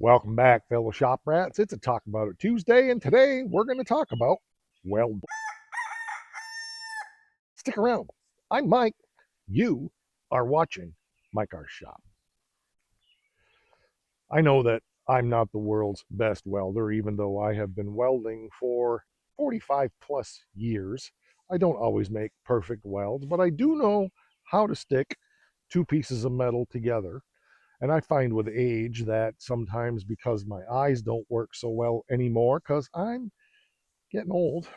Welcome back, fellow shop rats. It's a Talk About It Tuesday, and today we're going to talk about Weld. Stick around. I'm Mike. You are watching My Car Shop. I know that I'm not the world's best welder, even though I have been welding for 45 plus years. I don't always make perfect welds, but I do know how to stick two pieces of metal together. And I find with age that sometimes because my eyes don't work so well anymore, because I'm getting old,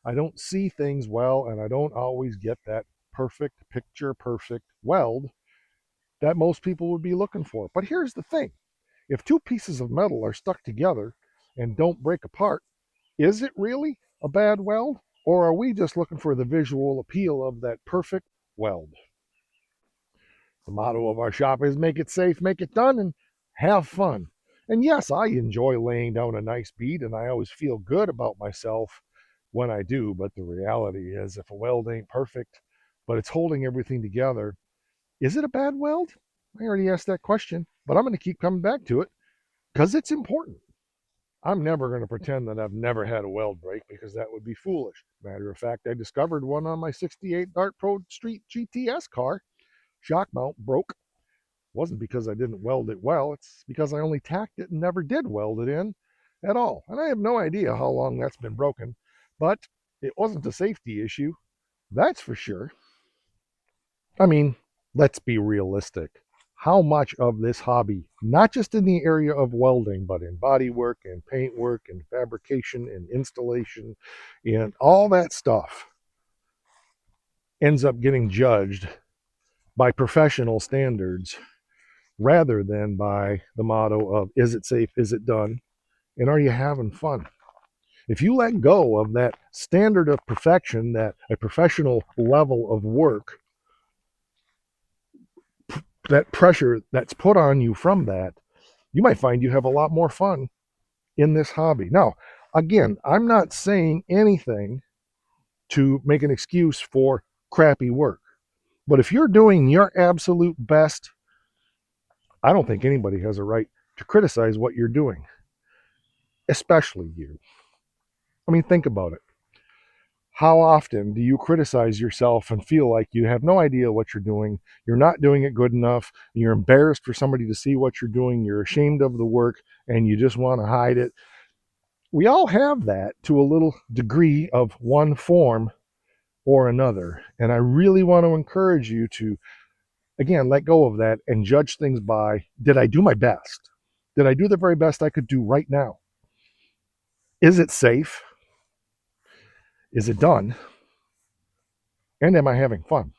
I don't see things well, and I don't always get that perfect picture perfect weld that most people would be looking for. But here's the thing, if two pieces of metal are stuck together and don't break apart, is it really a bad weld? Or are we just looking for the visual appeal of that perfect weld? The motto of our shop is make it safe, make it done, and have fun. And yes, I enjoy laying down a nice bead, and I always feel good about myself when I do. But the reality is, if a weld ain't perfect, but it's holding everything together, is it a bad weld? I already asked that question, but I'm going to keep coming back to it because it's important. I'm never going to pretend that I've never had a weld break because that would be foolish. Matter of fact, I discovered one on my 68 Dart Pro Street GTS car. Shock mount broke. Wasn't because I didn't weld it well, it's because I only tacked it and never did weld it in at all. And I have no idea how long that's been broken, but it wasn't a safety issue, that's for sure. I mean, let's be realistic. How much of this hobby, not just in the area of welding, but in body work and paint work and fabrication and installation and all that stuff, ends up getting judged by professional standards rather than by the motto of is it safe, is it done, and are you having fun? If you let go of that standard of perfection, that a professional level of work, that pressure that's put on you from that, you might find you have a lot more fun in this hobby. Now, again, I'm not saying anything to make an excuse for crappy work, but if you're doing your absolute best, I don't think anybody has a right to criticize what you're doing, especially you. I mean, think about it. How often do you criticize yourself and feel like you have no idea what you're doing? You're not doing it good enough. You're embarrassed for somebody to see what you're doing. You're ashamed of the work and you just want to hide it. We all have that to a little degree of one form or another. And I really want to encourage you to, again, let go of that and judge things by, did I do my best? Did I do the very best I could do right now? Is it safe? Is it done? And am I having fun?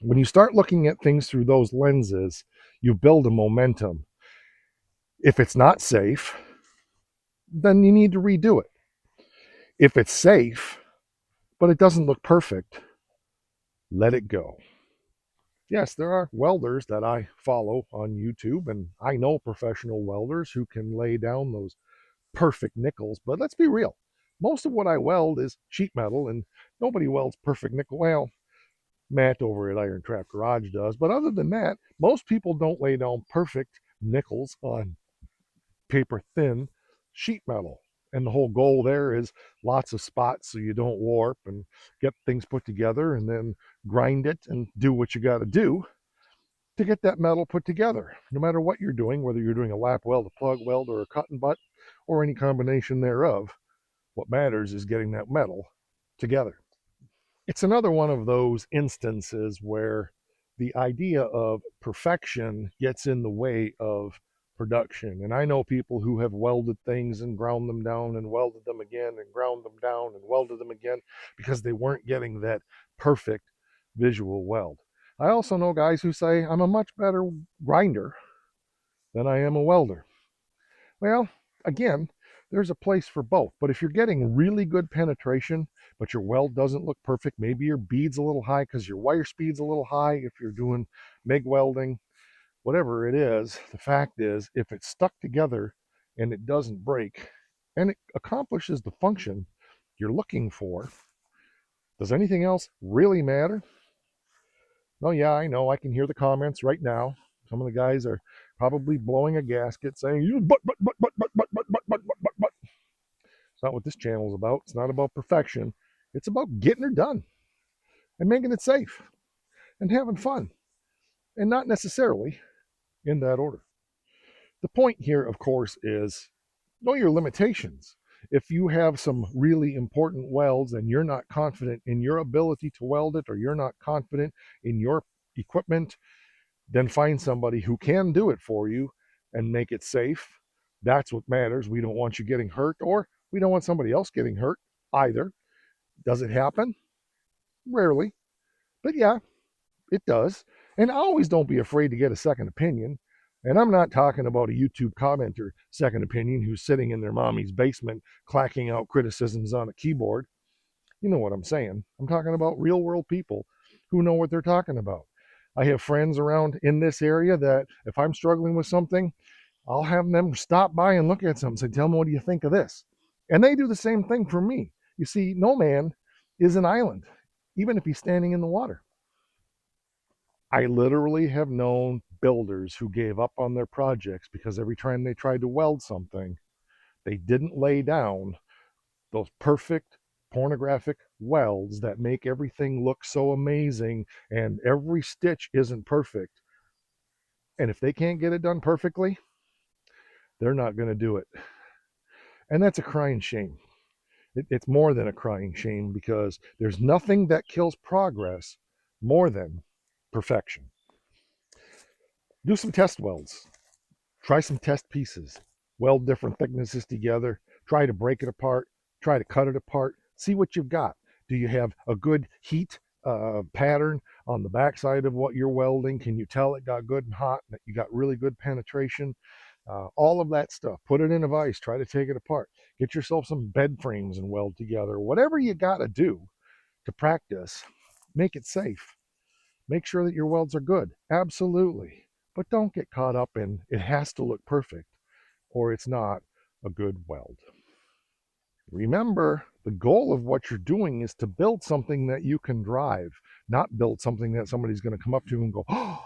When you start looking at things through those lenses, you build a momentum. If it's not safe, then you need to redo it. If it's safe, but it doesn't look perfect, let it go. Yes, there are welders that I follow on YouTube, and I know professional welders who can lay down those perfect nickels, but let's be real. Most of what I weld is sheet metal, and nobody welds perfect nickel. Well, Matt over at Iron Trap Garage does. But other than that, most people don't lay down perfect nickels on paper thin sheet metal. And the whole goal there is lots of spots so you don't warp and get things put together and then grind it and do what you got to do to get that metal put together. No matter what you're doing, whether you're doing a lap weld, a plug weld, or a cut and butt, or any combination thereof, what matters is getting that metal together. It's another one of those instances where the idea of perfection gets in the way of production. And I know people who have welded things and ground them down and welded them again and ground them down and welded them again because they weren't getting that perfect visual weld. I also know guys who say, I'm a much better grinder than I am a welder. Well, again, there's a place for both. But if you're getting really good penetration, but your weld doesn't look perfect, maybe your bead's a little high because your wire speed's a little high if you're doing MIG welding, whatever it is, the fact is, if it's stuck together and it doesn't break and it accomplishes the function you're looking for, does anything else really matter? Oh, yeah, I know. I can hear the comments right now. Some of the guys are probably blowing a gasket saying, you but. It's not what this channel is about. It's not about perfection. It's about getting her done and making it safe and having fun, and not necessarily in that order. The point here, of course, is know your limitations. If you have some really important welds and you're not confident in your ability to weld it, or you're not confident in your equipment, then find somebody who can do it for you and make it safe. That's what matters. We don't want you getting hurt, or we don't want somebody else getting hurt either. Does it happen? Rarely. But yeah, it does. And always don't be afraid to get a second opinion. And I'm not talking about a YouTube commenter second opinion who's sitting in their mommy's basement clacking out criticisms on a keyboard. You know what I'm saying. I'm talking about real world people who know what they're talking about. I have friends around in this area that if I'm struggling with something, I'll have them stop by and look at something and say, tell me, what do you think of this? And they do the same thing for me. You see, no man is an island, even if he's standing in the water. I literally have known builders who gave up on their projects because every time they tried to weld something, they didn't lay down those perfect pornographic welds that make everything look so amazing, and every stitch isn't perfect. And if they can't get it done perfectly, they're not going to do it. And that's a crying shame. It's more than a crying shame, because there's nothing that kills progress more than perfection. Do some test welds. Try some test pieces. Weld different thicknesses together. Try to break it apart. Try to cut it apart. See what you've got. Do you have a good heat pattern on the backside of what you're welding? Can you tell it got good and hot, and that you got really good penetration? All of that stuff. Put it in a vise. Try to take it apart. Get yourself some bed frames and weld together. Whatever you got to do to practice, make it safe. Make sure that your welds are good. Absolutely. But don't get caught up in it has to look perfect, or it's not a good weld. Remember, the goal of what you're doing is to build something that you can drive, not build something that somebody's going to come up to and go, oh,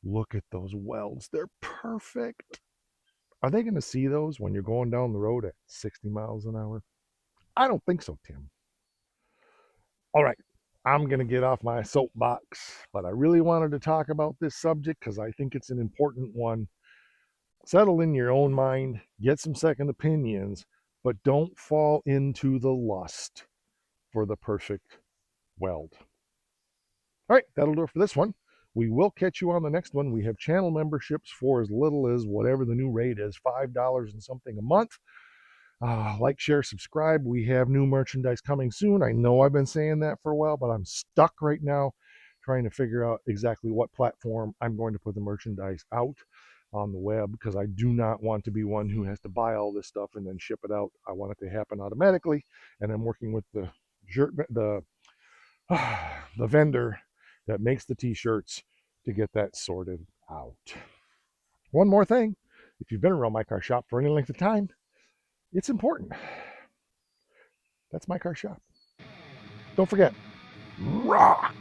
look at those welds. They're perfect. Are they going to see those when you're going down the road at 60 miles an hour? I don't think so, Tim. All right, I'm going to get off my soapbox, but I really wanted to talk about this subject because I think it's an important one. Settle in your own mind, get some second opinions, but don't fall into the lust for the perfect weld. All right, that'll do it for this one. We will catch you on the next one. We have channel memberships for as little as whatever the new rate is, $5 and something a month. Like, share, subscribe. We have new merchandise coming soon. I know I've been saying that for a while, but I'm stuck right now trying to figure out exactly what platform I'm going to put the merchandise out on the web, because I do not want to be one who has to buy all this stuff and then ship it out. I want it to happen automatically, and I'm working with the the vendor that makes the t-shirts to get that sorted out. One more thing, if you've been around my car shop for any length of time, it's important. That's my car shop. Don't forget, rock!